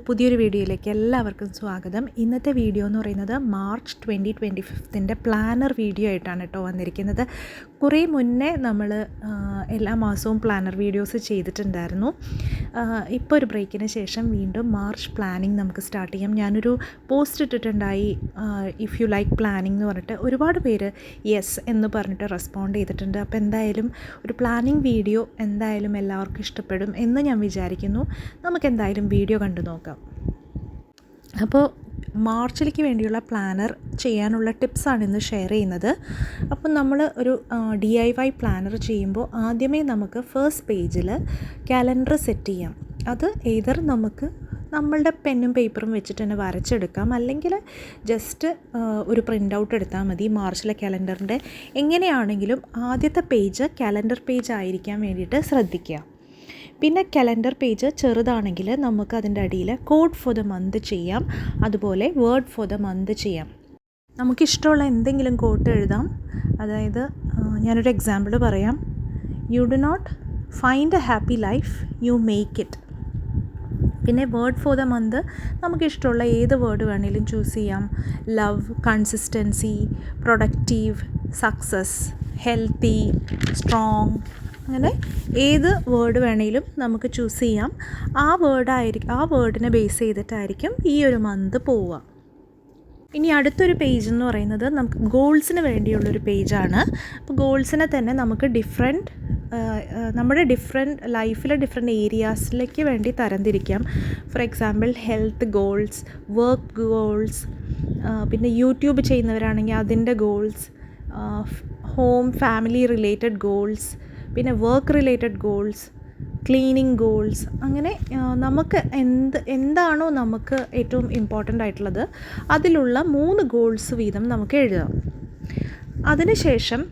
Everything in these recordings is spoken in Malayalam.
പുതിയൊരു വീഡിയോയിലേക്ക് എല്ലാവർക്കും സ്വാഗതം. ഇന്നത്തെ വീഡിയോ എന്ന് പറയുന്നത് മാർച്ച് 2025 പ്ലാനർ വീഡിയോ ആയിട്ടാണ് കേട്ടോ വന്നിരിക്കുന്നത്. കുറേ മുന്നേ നമ്മൾ എല്ലാ മാസവും പ്ലാനർ വീഡിയോസ് ചെയ്തിട്ടുണ്ടായിരുന്നു. ഇപ്പോൾ ഒരു ബ്രേക്കിന് ശേഷം വീണ്ടും മാർച്ച് പ്ലാനിങ് നമുക്ക് സ്റ്റാർട്ട് ചെയ്യാം. ഞാനൊരു പോസ്റ്റ് ഇട്ടിട്ടുണ്ടായി, ഇഫ് യു ലൈക്ക് പ്ലാനിങ് എന്ന് പറഞ്ഞിട്ട് ഒരുപാട് പേര് യെസ് എന്ന് പറഞ്ഞിട്ട് റെസ്പോണ്ട് ചെയ്തിട്ടുണ്ട്. അപ്പോൾ എന്തായാലും ഒരു പ്ലാനിങ് വീഡിയോ എന്തായാലും എല്ലാവർക്കും ഇഷ്ടപ്പെടും എന്ന് ഞാൻ വിചാരിക്കുന്നു. നമുക്ക് എന്തായാലും വീഡിയോ കണ്ടു നോക്കാം. അപ്പോൾ മാർച്ചിലേക്ക് വേണ്ടിയുള്ള പ്ലാനർ ചെയ്യാനുള്ള ടിപ്സാണ് ഇന്ന് ഷെയർ ചെയ്യുന്നത്. അപ്പോൾ നമ്മൾ ഒരു DIY പ്ലാനർ ചെയ്യുമ്പോൾ ആദ്യമേ നമുക്ക് ഫസ്റ്റ് പേജിൽ കാലണ്ടർ സെറ്റ് ചെയ്യാം. അത് ഏതർ നമുക്ക് നമ്മളുടെ പെന്നും പേപ്പറും വെച്ചിട്ട് തന്നെ വരച്ചെടുക്കാം, അല്ലെങ്കിൽ ജസ്റ്റ് ഒരു പ്രിൻ്റ് ഔട്ട് എടുത്താൽ മതി. മാർച്ചിലെ കാലണ്ടറിൻ്റെ എങ്ങനെയാണെങ്കിലും ആദ്യത്തെ പേജ് കാലണ്ടർ പേജ് ആയിരിക്കാൻ വേണ്ടിയിട്ട് ശ്രദ്ധിക്കുക. പിന്നെ കലണ്ടർ പേജ് ചെറുതാണെങ്കിൽ നമുക്ക് അതിൻ്റെ അടിയിൽ കോഡ് ഫോർ ദ മന്ത് ചെയ്യാം, അതുപോലെ വേർഡ് ഫോർ ദ മന്ത് ചെയ്യാം. നമുക്കിഷ്ടമുള്ള എന്തെങ്കിലും കോട്ട് എഴുതാം. അതായത് ഞാനൊരു എക്സാമ്പിൾ പറയാം. You do not find a happy life, you make it. പിന്നെ വേർഡ് ഫോർ ദ മന്ത് നമുക്കിഷ്ടമുള്ള ഏത് വേർഡ് വേണമെങ്കിലും ചൂസ് ചെയ്യാം. Love, consistency, productive, success, healthy, strong, അങ്ങനെ ഏത് വേർഡ് വേണമെങ്കിലും നമുക്ക് ചൂസ് ചെയ്യാം. ആ വേർഡിനെ ബേസ് ചെയ്തിട്ടായിരിക്കും ഈ ഒരു മന്ത് പോവുക. ഇനി അടുത്തൊരു പേജ് എന്ന് പറയുന്നത് നമുക്ക് ഗോൾസിന് വേണ്ടിയുള്ളൊരു പേജാണ്. അപ്പോൾ ഗോൾസിനെ തന്നെ നമുക്ക് നമ്മുടെ ലൈഫിലെ ഡിഫറെൻറ്റ് ഏരിയാസിലേക്ക് വേണ്ടി തരംതിരിക്കാം. For example health goals, work goals, പിന്നെ യൂട്യൂബ് ചെയ്യുന്നവരാണെങ്കിൽ അതിൻ്റെ ഗോൾസ്, ഹോം ഫാമിലി റിലേറ്റഡ് ഗോൾസ്, പിന്നെ work related goals, cleaning goals. അങ്ങനെ നമുക്ക് എന്താണോ നമുക്ക് ഏറ്റവും ഇമ്പോർട്ടൻ്റ് ആയിട്ടുള്ളത് അതിലുള്ള 3 ഗോൾസ് വീതം നമുക്ക് എഴുതാം. അതിനുശേഷം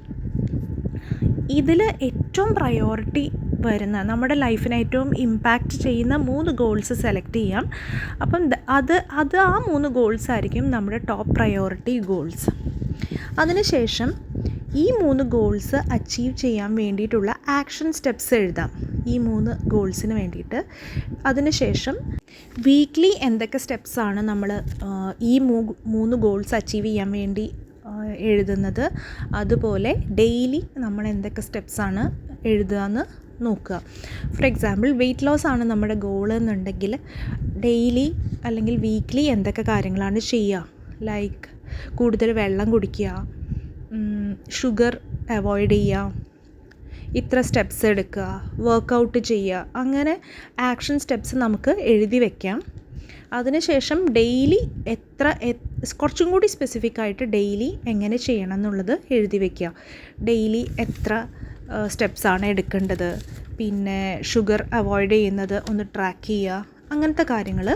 ഇതിൽ ഏറ്റവും പ്രയോറിറ്റി വരുന്ന, നമ്മുടെ ലൈഫിനെ ഏറ്റവും ഇമ്പാക്റ്റ് ചെയ്യുന്ന 3 ഗോൾസ് സെലക്ട് ചെയ്യാം. അപ്പം അത് ആ 3 ഗോൾസ് ആയിരിക്കും നമ്മുടെ ടോപ്പ് പ്രയോറിറ്റി ഗോൾസ്. അതിനുശേഷം ഈ 3 ഗോൾസ് അച്ചീവ് ചെയ്യാൻ വേണ്ടിയിട്ടുള്ള ആക്ഷൻ സ്റ്റെപ്സ് എഴുതാം, ഈ 3 ഗോൾസിന് വേണ്ടിയിട്ട്. അതിനുശേഷം വീക്ക്ലി എന്തൊക്കെ സ്റ്റെപ്സാണ് നമ്മൾ ഈ 3 ഗോൾസ് അച്ചീവ് ചെയ്യാൻ വേണ്ടി എഴുതുന്നത്, അതുപോലെ ഡെയിലി നമ്മൾ എന്തൊക്കെ സ്റ്റെപ്സാണ് എഴുതുകയെന്ന് നോക്കുക. ഫോർ എക്സാമ്പിൾ വെയ്റ്റ് ലോസ് ആണ് നമ്മുടെ ഗോൾ എന്നുണ്ടെങ്കിൽ ഡെയിലി അല്ലെങ്കിൽ വീക്ക്ലി എന്തൊക്കെ കാര്യങ്ങളാണ് ചെയ്യുക. ലൈക്ക് കൂടുതൽ വെള്ളം കുടിക്കുക, ഷുഗർ അവോയ്ഡ് ചെയ്യുക, ഇത്ര സ്റ്റെപ്സ് എടുക്കുക, വർക്കൗട്ട് ചെയ്യുക. അങ്ങനെ ആക്ഷൻ സ്റ്റെപ്സ് നമുക്ക് എഴുതി വയ്ക്കാം. അതിനുശേഷം ഡെയിലി കുറച്ചും കൂടി സ്പെസിഫിക് ആയിട്ട് ഡെയിലി എങ്ങനെ ചെയ്യണം എന്നുള്ളത് എഴുതി വയ്ക്കുക. ഡെയിലി എത്ര സ്റ്റെപ്സാണ് എടുക്കേണ്ടത്, പിന്നെ ഷുഗർ അവോയ്ഡ് ചെയ്യുന്നത് ഒന്ന് ട്രാക്ക് ചെയ്യുക. അങ്ങനത്തെ കാര്യങ്ങൾ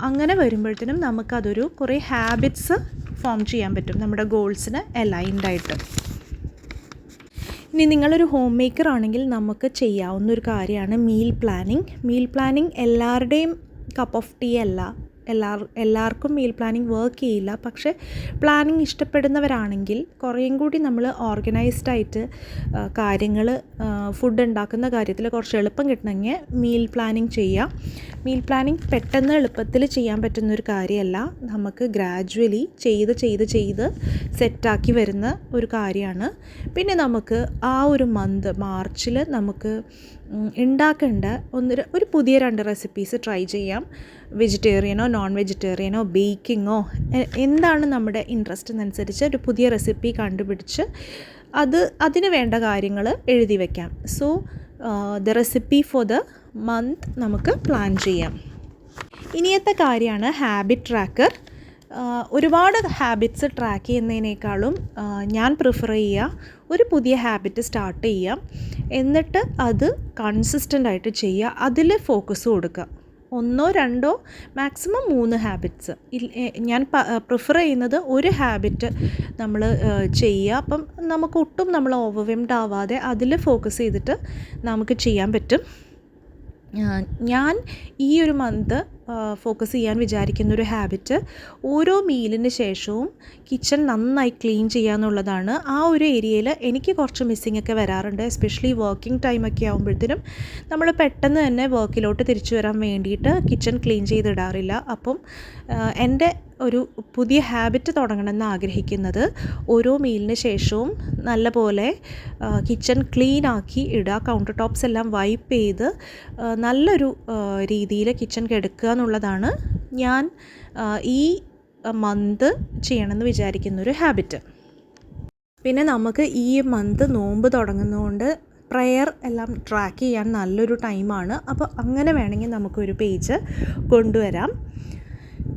അങ്ങനെ വരുമ്പോഴത്തേനും നമുക്കതൊരു കുറേ ഹാബിറ്റ്സ് ഫോം ചെയ്യാൻ പറ്റും നമ്മുടെ ഗോൾസിന് അലൈൻഡ് ആയിട്ട്. ഇനി നിങ്ങളൊരു ഹോം മേക്കർ ആണെങ്കിൽ നമുക്ക് ചെയ്യാവുന്നൊരു കാര്യമാണ് മീൽ പ്ലാനിങ്. എല്ലാവരുടെയും കപ്പ് ഓഫ് ടീ അല്ല, എല്ലാവർക്കും മീൽ പ്ലാനിങ് വർക്ക് ചെയ്യില്ല. പക്ഷേ പ്ലാനിങ് ഇഷ്ടപ്പെടുന്നവരാണെങ്കിൽ കുറേയും കൂടി നമ്മൾ ഓർഗനൈസ്ഡായിട്ട് കാര്യങ്ങൾ ഫുഡ് ഉണ്ടാക്കുന്ന കാര്യത്തിൽ കുറച്ച് എളുപ്പം കിട്ടണമെങ്കിൽ മീൽ പ്ലാനിങ് ചെയ്യാം. മീൽ പ്ലാനിങ് പെട്ടെന്ന് എളുപ്പത്തിൽ ചെയ്യാൻ പറ്റുന്നൊരു കാര്യമല്ല, നമുക്ക് ഗ്രാജ്വലി ചെയ്ത് സെറ്റാക്കി വരുന്ന ഒരു കാര്യമാണ്. പിന്നെ നമുക്ക് ആ ഒരു മന്ത് മാർച്ചിൽ നമുക്ക് ഉണ്ടാക്കേണ്ട ഒരു പുതിയ 2 റെസിപ്പീസ് ട്രൈ ചെയ്യാം. വെജിറ്റേറിയനോ നോൺ വെജിറ്റേറിയനോ ബേക്കിങ്ങോ എന്താണ് നമ്മുടെ ഇൻട്രസ്റ്റ് എന്നനുസരിച്ച് ഒരു പുതിയ റെസിപ്പി കണ്ടുപിടിച്ച് അതിന് വേണ്ട കാര്യങ്ങൾ എഴുതി വയ്ക്കാം. So the recipe four the month നമുക്ക് പ്ലാൻ ചെയ്യാം. ഇനിയത്തെ കാര്യമാണ് ഹാബിറ്റ് ട്രാക്കർ. ഒരുപാട് ഹാബിറ്റ്സ് ട്രാക്ക് ചെയ്യുന്നതിനേക്കാളും ഞാൻ പ്രിഫർ ചെയ്യുക ഒരു പുതിയ ഹാബിറ്റ് സ്റ്റാർട്ട് ചെയ്യുക, എന്നിട്ട് അത് കൺസിസ്റ്റൻ്റ് ആയിട്ട് ചെയ്യുക, അതിൽ ഫോക്കസ് കൊടുക്കുക. 1 2 മാക്സിമം 3 ഹാബിറ്റ്സ്. ഞാൻ പ്രിഫർ ചെയ്യുന്നത് ഒരു ഹാബിറ്റ് നമ്മൾ ചെയ്യുക. അപ്പം നമുക്ക് ഒട്ടും നമ്മൾ ഓവർവെൽംഡ് ആവാതെ അതിൽ ഫോക്കസ് ചെയ്തിട്ട് നമുക്ക് ചെയ്യാൻ പറ്റും. ഞാൻ ഈ ഒരു മന്ത് ഫോക്കസ് ചെയ്യാൻ വിചാരിക്കുന്നൊരു ഹാബിറ്റ് ഓരോ മീലിന് ശേഷവും കിച്ചൺ നന്നായി ക്ലീൻ ചെയ്യുക എന്നുള്ളതാണ്. ആ ഒരു ഏരിയയിൽ എനിക്ക് കുറച്ച് മിസ്സിംഗ് ഒക്കെ വരാറുണ്ട്. എസ്പെഷ്യലി വർക്കിംഗ് ടൈമൊക്കെ ആകുമ്പോഴത്തേനും നമ്മൾ പെട്ടെന്ന് തന്നെ വർക്കിലോട്ട് തിരിച്ചു വരാൻ വേണ്ടിയിട്ട് കിച്ചൺ ക്ലീൻ ചെയ്തിടാറില്ല. അപ്പം എൻ്റെ ഒരു പുതിയ ഹാബിറ്റ് തുടങ്ങണമെന്ന് ആഗ്രഹിക്കുന്നത് ഓരോ മീലിന് ശേഷവും നല്ല പോലെ കിച്ചൺ ക്ലീൻ ആക്കി ഇടുക, കൗണ്ടർ ടോപ്സ് എല്ലാം വൈപ്പ് ചെയ്ത് നല്ലൊരു രീതിയിൽ കിച്ചൺ കെടുക്കുക എന്നുള്ളതാണ് ഞാൻ ഈ മന്ത് ചെയ്യണമെന്ന് വിചാരിക്കുന്നൊരു ഹാബിറ്റ്. പിന്നെ നമുക്ക് ഈ മന്ത് നോമ്പ് തുടങ്ങുന്നതുകൊണ്ട് പ്രയർ എല്ലാം ട്രാക്ക് ചെയ്യാൻ നല്ലൊരു ടൈമാണ്. അപ്പോൾ അങ്ങനെ വേണമെങ്കിൽ നമുക്കൊരു പേജ് കൊണ്ടുവരാം.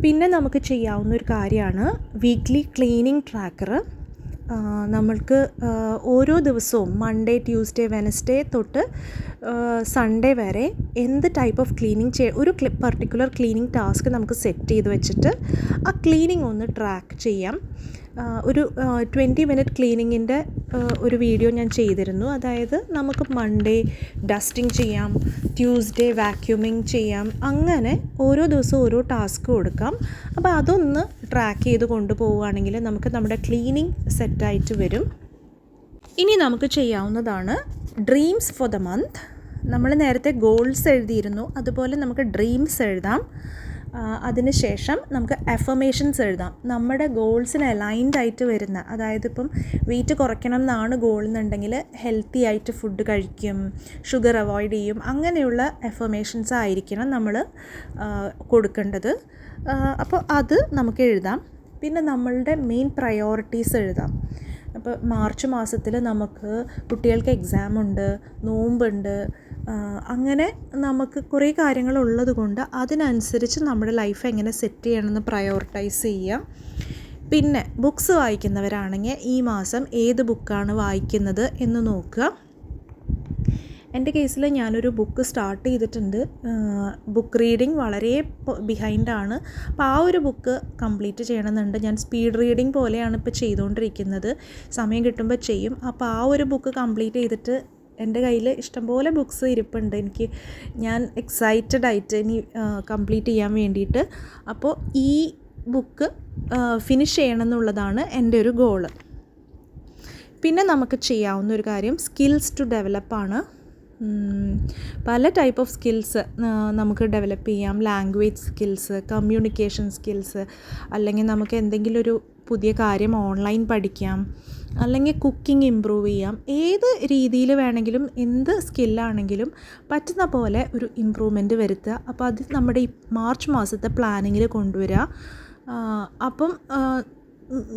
പിന്നെ നമുക്ക് ചെയ്യാവുന്ന ഒരു കാര്യമാണ് വീക്ക്ലി ക്ലീനിങ് ട്രാക്കർ. നമ്മൾക്ക് ഓരോ ദിവസവും മൺഡേ, ട്യൂസ്ഡേ, വെനസ്ഡേ തൊട്ട് സൺഡേ വരെ എന്ത് ടൈപ്പ് ഓഫ് ക്ലീനിങ് ഒരു പർട്ടിക്കുലർ ക്ലീനിങ് ടാസ്ക് നമുക്ക് സെറ്റ് ചെയ്ത് വെച്ചിട്ട് ആ ക്ലീനിങ് ഒന്ന് ട്രാക്ക് ചെയ്യാം. ഒരു 20 മിനിറ്റ് ക്ലീനിങ്ങിൻ്റെ ഒരു വീഡിയോ ഞാൻ ചെയ്തിരുന്നു. അതായത് നമുക്ക് മൺഡേ ഡസ്റ്റിംഗ് ചെയ്യാം, ട്യൂസ്ഡേ വാക്യൂമിങ് ചെയ്യാം, അങ്ങനെ ഓരോ ദിവസവും ഓരോ ടാസ്ക് കൊടുക്കാം. അപ്പോൾ അതൊന്ന് ട്രാക്ക് ചെയ്ത് കൊണ്ടുപോവുകയാണെങ്കിൽ നമുക്ക് നമ്മുടെ ക്ലീനിങ് സെറ്റായിട്ട് വരും. ഇനി നമുക്ക് ചെയ്യാവുന്നതാണ് ഡ്രീംസ് ഫോർ ദ മന്ത്. നമ്മൾ നേരത്തെ ഗോൾസ് എഴുതിയിരുന്നു, അതുപോലെ നമുക്ക് ഡ്രീംസ് എഴുതാം. അതിനുശേഷം നമുക്ക് അഫർമേഷൻസ് എഴുതാം. നമ്മുടെ ഗോൾസിന് അലൈൻഡ് ആയിട്ട് വരുന്ന, അതായത് ഇപ്പം വെയിറ്റ് കുറയ്ക്കണം എന്നാണ് ഗോൾ എന്നുണ്ടെങ്കിൽ ഹെൽത്തി ആയിട്ട് ഫുഡ് കഴിക്കും, ഷുഗർ അവോയ്ഡ് ചെയ്യും, അങ്ങനെയുള്ള അഫർമേഷൻസ് ആയിരിക്കണം നമ്മൾ കൊടുക്കേണ്ടത്. അപ്പോൾ അത് നമുക്ക് എഴുതാം. പിന്നെ നമ്മളുടെ മെയിൻ പ്രയോറിറ്റീസ് എഴുതാം. അപ്പോൾ മാർച്ച് മാസത്തിൽ നമുക്ക് കുട്ടികൾക്ക് എക്സാമുണ്ട്, നോമ്പുണ്ട്, അങ്ങനെ നമുക്ക് കുറേ കാര്യങ്ങളുള്ളത് കൊണ്ട് അതിനനുസരിച്ച് നമ്മുടെ ലൈഫ് എങ്ങനെ സെറ്റ് ചെയ്യണമെന്ന് പ്രയോറിറ്റൈസ് ചെയ്യുക. പിന്നെ ബുക്സ് വായിക്കുന്നവരാണെങ്കിൽ ഈ മാസം ഏത് ബുക്കാണ് വായിക്കുന്നത് എന്ന് നോക്കുക. എൻ്റെ കേസിൽ ഞാനൊരു ബുക്ക് സ്റ്റാർട്ട് ചെയ്തിട്ടുണ്ട്. ബുക്ക് റീഡിങ് വളരെ ബിഹൈൻഡാണ്. അപ്പോൾ ആ ഒരു ബുക്ക് കംപ്ലീറ്റ് ചെയ്യണമെന്നുണ്ട്. ഞാൻ സ്പീഡ് റീഡിങ് പോലെയാണ് ഇപ്പോൾ ചെയ്തുകൊണ്ടിരിക്കുന്നത്. സമയം കിട്ടുമ്പോൾ ചെയ്യും. അപ്പോൾ ആ ഒരു ബുക്ക് കംപ്ലീറ്റ് ചെയ്തിട്ട് എൻ്റെ കയ്യിൽ ഇഷ്ടംപോലെ ബുക്സ് ഇരിപ്പുണ്ട്. ഞാൻ എക്സൈറ്റഡ് ആയിട്ട് ഇനി കംപ്ലീറ്റ് ചെയ്യാൻ വേണ്ടിയിട്ട്. അപ്പോൾ ഈ ബുക്ക് ഫിനിഷ് ചെയ്യണം എന്നുള്ളതാണ് എൻ്റെ ഒരു ഗോള്. പിന്നെ നമുക്ക് ചെയ്യാവുന്ന ഒരു കാര്യം സ്കിൽസ് ടു ഡെവലപ്പാണ്. പല ടൈപ്പ് ഓഫ് സ്കിൽസ് നമുക്ക് ഡെവലപ്പ് ചെയ്യാം. ലാംഗ്വേജ് സ്കിൽസ്, കമ്മ്യൂണിക്കേഷൻ സ്കിൽസ്, അല്ലെങ്കിൽ നമുക്ക് എന്തെങ്കിലും ഒരു പുതിയ കാര്യം ഓൺലൈൻ പഠിക്കാം, അല്ലെങ്കിൽ കുക്കിംഗ് ഇമ്പ്രൂവ് ചെയ്യാം. ഏത് രീതിയിൽ വേണമെങ്കിലും, എന്ത് സ്കില്ലാണെങ്കിലും പറ്റുന്ന പോലെ ഒരു ഇമ്പ്രൂവ്മെൻറ്റ് വരുത്തുക. അപ്പോൾ അത് നമ്മുടെ ഈ മാർച്ച് മാസത്തെ പ്ലാനിങ്ങിൽ കൊണ്ടുവരിക. അപ്പം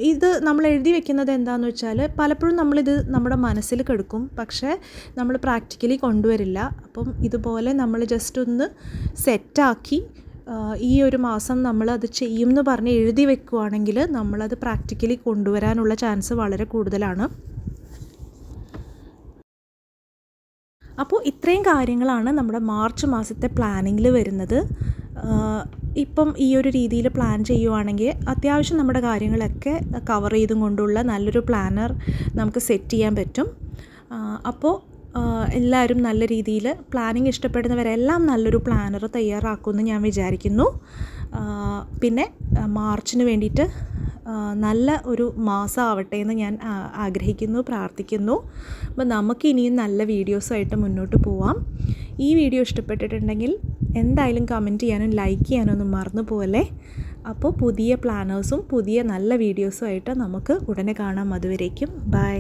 ഇത് നമ്മൾ എഴുതി വെക്കുന്നത് എന്താണെന്ന് വെച്ചാൽ പലപ്പോഴും നമ്മളിത് നമ്മുടെ മനസ്സിൽ കിടക്കും, പക്ഷേ നമ്മൾ പ്രാക്ടിക്കലി കൊണ്ടുവരില്ല. അപ്പം ഇതുപോലെ നമ്മൾ ജസ്റ്റ് ഒന്ന് സെറ്റാക്കി ഈ ഒരു മാസം നമ്മളത് ചെയ്യും എന്ന് പറഞ്ഞ് എഴുതി വെക്കുകയാണെങ്കിൽ നമ്മളത് പ്രാക്ടിക്കലി കൊണ്ടുവരാനുള്ള ചാൻസ് വളരെ കൂടുതലാണ്. അപ്പോൾ ഇത്രയും കാര്യങ്ങളാണ് നമ്മുടെ മാർച്ച് മാസത്തെ പ്ലാനിങ്ങിൽ വരുന്നത്. ഇപ്പം ഈ ഒരു രീതിയിൽ പ്ലാൻ ചെയ്യുവാണെങ്കിൽ അത്യാവശ്യം നമ്മുടെ കാര്യങ്ങളൊക്കെ കവർ ചെയ്തും കൊണ്ടുള്ള നല്ലൊരു പ്ലാനർ നമുക്ക് സെറ്റ് ചെയ്യാൻ പറ്റും. അപ്പോൾ എല്ലാവരും നല്ല രീതിയിൽ പ്ലാനിങ് ഇഷ്ടപ്പെടുന്നവരെല്ലാം നല്ലൊരു പ്ലാനർ തയ്യാറാക്കുമെന്ന് ഞാൻ വിചാരിക്കുന്നു. പിന്നെ മാർച്ചിന് വേണ്ടിയിട്ട് നല്ല ഒരു മാസം ആവട്ടെ എന്ന് ഞാൻ ആഗ്രഹിക്കുന്നു, പ്രാർത്ഥിക്കുന്നു. അപ്പോൾ നമുക്ക് ഇനിയും നല്ല വീഡിയോസുമായിട്ട് മുന്നോട്ട് പോവാം. ഈ വീഡിയോ ഇഷ്ടപ്പെട്ടിട്ടുണ്ടെങ്കിൽ എന്തായാലും കമൻറ്റ് ചെയ്യാനും ലൈക്ക് ചെയ്യാനും ഒന്നും മറന്നു പോകല്ലേ. അപ്പോൾ പുതിയ പ്ലാനേഴ്സും പുതിയ നല്ല വീഡിയോസുമായിട്ട് നമുക്ക് ഉടനെ കാണാം. അതുവരേക്കും ബൈ.